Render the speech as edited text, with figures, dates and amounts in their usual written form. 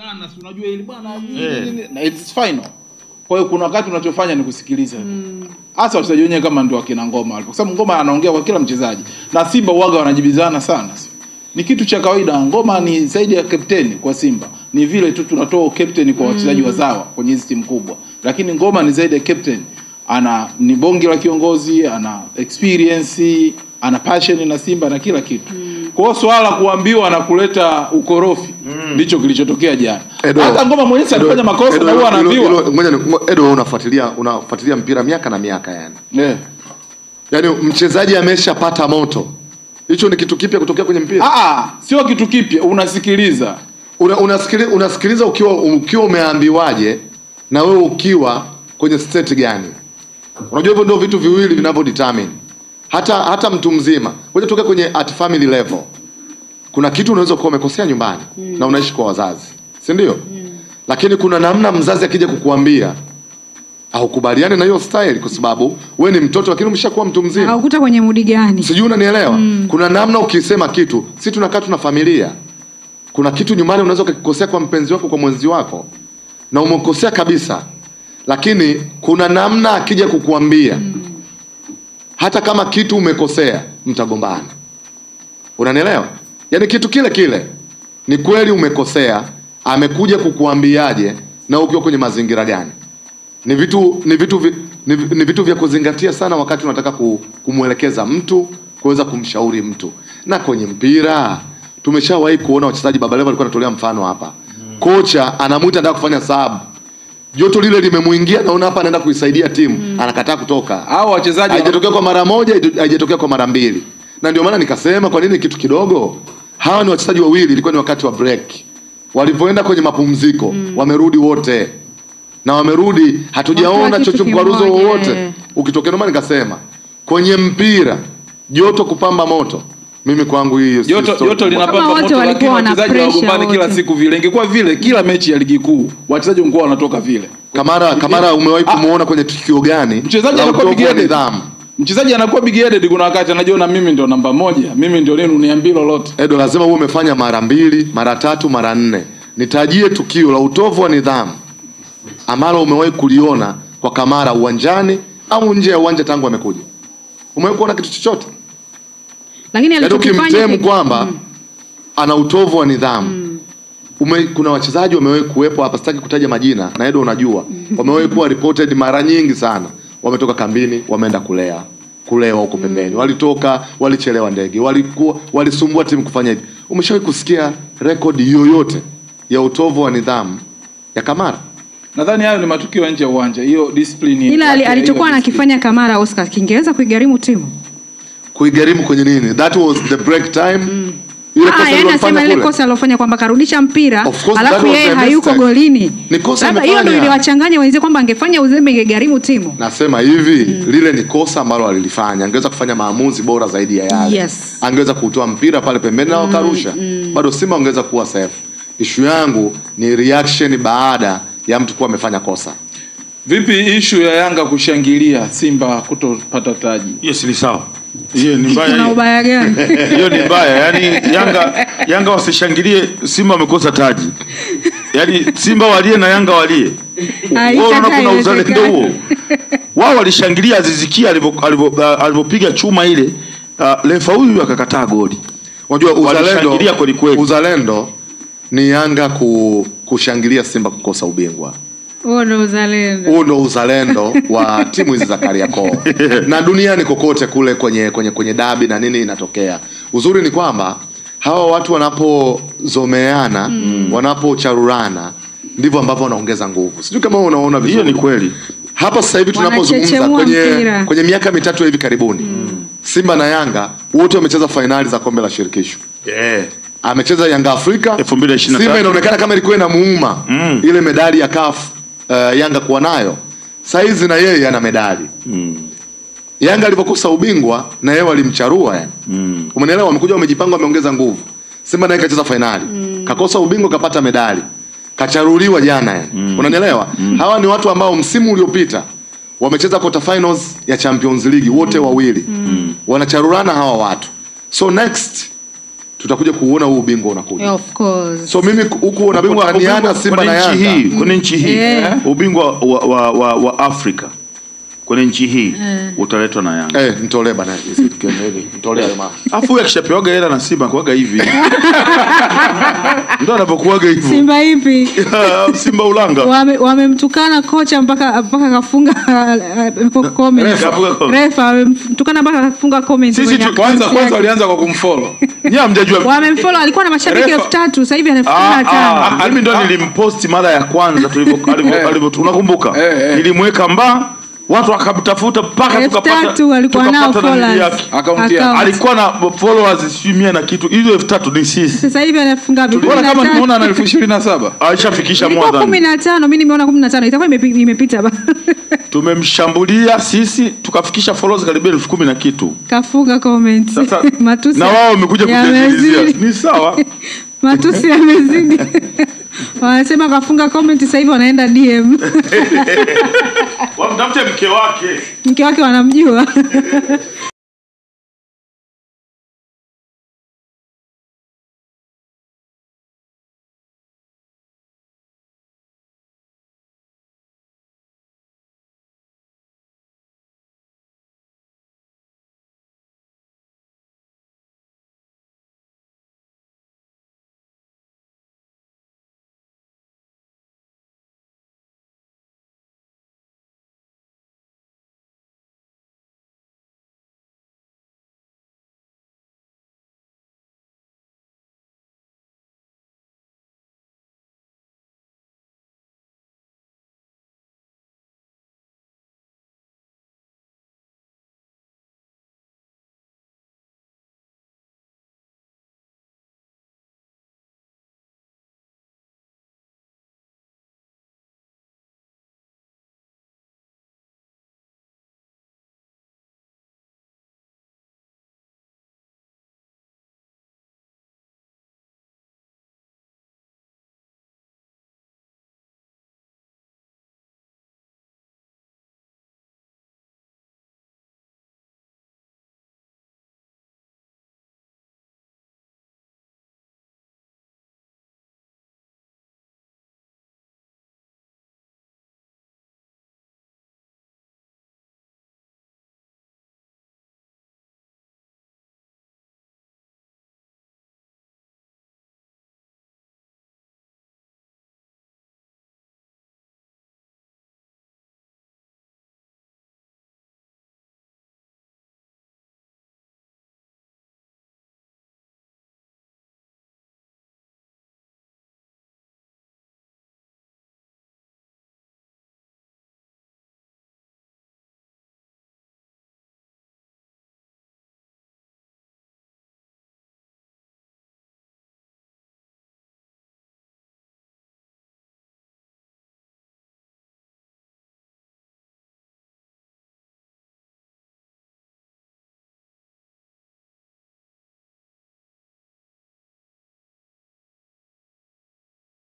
Sana si unajua ile bwana na it's final. Kwa hiyo kuna wakati unachofanya ni kusikiliza. Hasa wachezaji wenyewe kama ndio akina Ngoma walipo. Kwa sababu Ngoma anaongea kwa kila mchezaji. Na Simba uaga wanajibizana sana. Ni kitu cha kawaida. Ngoma ni zaidi ya captain kwa Simba. Ni vile tu tunatoa captain kwa wachezaji wazawa kwenye hizi timu kubwa. Lakini Ngoma ni zaidi ya captain. Ni bonge la kiongozi, ana experience, ana passion na Simba na kila kitu. Kwa hiyo swala kuambiwa na kuleta ukorofi ndicho kilichotokea jana. Hata Ngoma mwenyewe alifanya makosa na huwa anaambiwa. Ngoja Edo, unafuatilia mpira miaka na miaka yani. Yaani mchezaji ameshapata moto. Hicho ni kitu kipya kutokea kwenye mpira? Sio kitu kipya, unasikiliza. Unasikiliza ukiwa umeambiwaje na wewe ukiwa kwenye state gani. Unajua hivyo ndio vitu viwili vinavyo determine. Hata mtu mzima. Ngoja tutoke kwenye at family level. Kuna kitu unaweza kuwa umekosea nyumbani na unaishi kwa wazazi. Si ndio? Lakini kuna namna mzazi akija kukuambia haukubaliane na hiyo style kwa sababu wewe ni mtoto lakini umeshakuwa mtu mzima. Haukuta kwenye mudi gani? Sijui unanielewa? Kuna namna ukisema kitu, sisi tunakaa tuna familia. Kuna kitu nyumbani unaweza kukosea kwa mpenzi wako, kwa mwenzi wako na umekosea kabisa. Lakini kuna namna akija kukuambia hata kama kitu umekosea mtagombana. Unanielewa? Yaani kitu kile kile ni kweli umekosea, amekuja kukuambiaje na ukiwa kwenye mazingira gani. Ni vitu vya kuzingatia sana wakati unataka kumuelekeza mtu, kuweza kumshauri mtu. Na kwenye mpira tumeshawahi kuona wachezaji, Baba Levo alikuwa anatolea mfano hapa. Kocha anamuita anataka kufanya sub. Joto lile limemuingia, naona hapa anaenda kuisaidia timu, anakataa kutoka. Hao wachezaji haijatokea kwa mara moja, haijatokea kwa mara mbili. Na ndio maana nikasema kwa nini kitu kidogo? Hawa ni wachezaji wawili, ilikuwa ni wakati wa break. Walipoenda kwenye mapumziko, wamerudi wote. Na wamerudi hatujaona chochote mkwaruzo wowote. Ukitokea ndio maana nikasema kwenye mpira joto kupamba moto. Mimi kwangu hiyo joto linapamba moto, lakini wachezaji wagombani kila siku vile. Ingekuwa vile kila mechi ya ligi kuu wachezaji wangekuwa wanatoka vile. Kamara umewahi kumuona kwenye tukio gani? Mchezaji anakuwa big headed. Mchezaji anakuwa big headed, kuna wakati anajiona mimi ndio namba 1, mimi ndio lenu niambie lolote. Edo, lazima uwe umefanya mara 2, mara 3, mara 4. Nitajie tukio la utovu wa nidhamu ambalo umewahi kuliona kwa Kamara uwanjani au nje ya uwanja tangu amekuja. Umewahi kuona kitu chochote? Lakini alichokifanya kwamba ana utovu wa nidhamu. Kuna wachezaji wamewahi kuwepo hapa, sitaki kutaja majina na Edo unajua. Wamewahi kuwa reported mara nyingi sana. Wametoka kambini, wameenda kulewa huko pembeni. Walitoka, walichelewa ndege, walisumbua timu kufanya hivi. Umeshawahi kusikia record yoyote ya utovu wa nidhamu ya Kamara? Nadhani hayo ni matukio nje ya uwanja. Hiyo discipline. Ila alichokuwa anakifanya Kamara Oscar kingeweza kuigarimu timu. Kuigarimu kwenye nini? That was the break time. Ile kosa alofanya kwamba karudisha mpira alafu yeye hayuko golini. Labda hiyo ndio iliwachanganya wenzake kwamba angefanya uzembe ingegarimu timu. Nasema hivi, lile ni kosa ambalo alilifanya. Angeweza kufanya maamuzi bora zaidi ya yale. Angeweza kutoa mpira pale pembeni na wakarusha. Bado Simba angeweza kuwa safe. Issue yangu ni reaction baada ya mtu kuwa amefanya kosa. Vipi issue ya Yanga kushangilia Simba kutopata taji? Hiyo si sawa. Hiyo ni mbaya. Kuna ubaya gani? Hiyo ni mbaya. Yaani Yanga wasishangilie Simba amekosa taji. Yaani Simba walie na Yanga walie. Wao kuna uzalendo huo. Wao walishangilia Aziz Ki alipopiga chuma ile, refa huyu akakataa goli. Unajua uzalendo ni Yanga kushangilia Simba kukosa ubingwa. Huo ndo uzalendo wa timu hizi za Kariakoo. Na duniani kokote kule kwenye dabi na nini inatokea. Uzuri ni kwamba hawa watu wanapozomeana, wanapocharurana, ndivyo ambavyo wanaongeza nguvu. Sijui kama unaona vizuri. Hiyo ni kweli. Hapa sasa hivi tunapozungumza kwenye miaka mitatu hivi karibuni, Simba na Yanga wote wamecheza finali za kombe la shirikisho. Amecheza Yanga Afrika 2023. Simba inaonekana kama ilikuwa inamuuma ile medali ya CAF Yanga kuwa nayo. Saizi na yeye ana medali. Yanga alipokosa ubingwa na yeye walimcharua yani. Umeelewa? Wamekuja wamejipanga, wameongeza nguvu. Simba naye kacheza finali. Kakosa ubingwa, kapata medali. Kacharuliwa jana yani. Unanielewa? Hawa ni watu ambao msimu uliopita wamecheza quarter finals ya Champions League wote wawili. Wanacharulana hawa watu. So next tutakuja kuona huu ubingwa unakuja. Of course. So mimi huko unapotaniana Simba na Yanga kwenye nchi hii ubingwa wa Afrika kwenye nchi hii utaletwa na Yanga. Nitolee bana hivi. Nitolee jamaa. Afu wewe kishapewaga hela na Simba kuaga hivi. Ndio anapokuaga hivi. Simba ipi? Simba Ulanga. Wamemtukana kocha mpaka kafunga comment. Refa wamemtukana mpaka kafunga comment. Sisi kwanza walianza kwa kumfollow. Nyie mjajua. Wamemfollow, alikuwa na mashabiki 3000, sasa hivi ana 1500. Mimi ndo nilimpost mara ya kwanza tulivyo tunakumbuka. Nilimweka watu wakamtafuta mpaka tukapata alikuwa nao followers alikuwa na followers 100 na kitu. Hizo 3000 ni sisi. Sasa hivi anafunga vipi? Bora kama tumeona ana 27,000. Alishafikisha mwanzo 15. Mimi nimeona 15. Itakuwa imepita bana. Tumemshambulia sisi tukafikisha followers karibia 10,000 na kitu. Kafunga comment. Matusi. Na wao wamekuja kutekelezea. Ni sawa. Matusi yamezidi. Wanasema kafunga comment, sasa hivi wanaenda DM. Wamtafute mke wake. Mke wake wanamjua.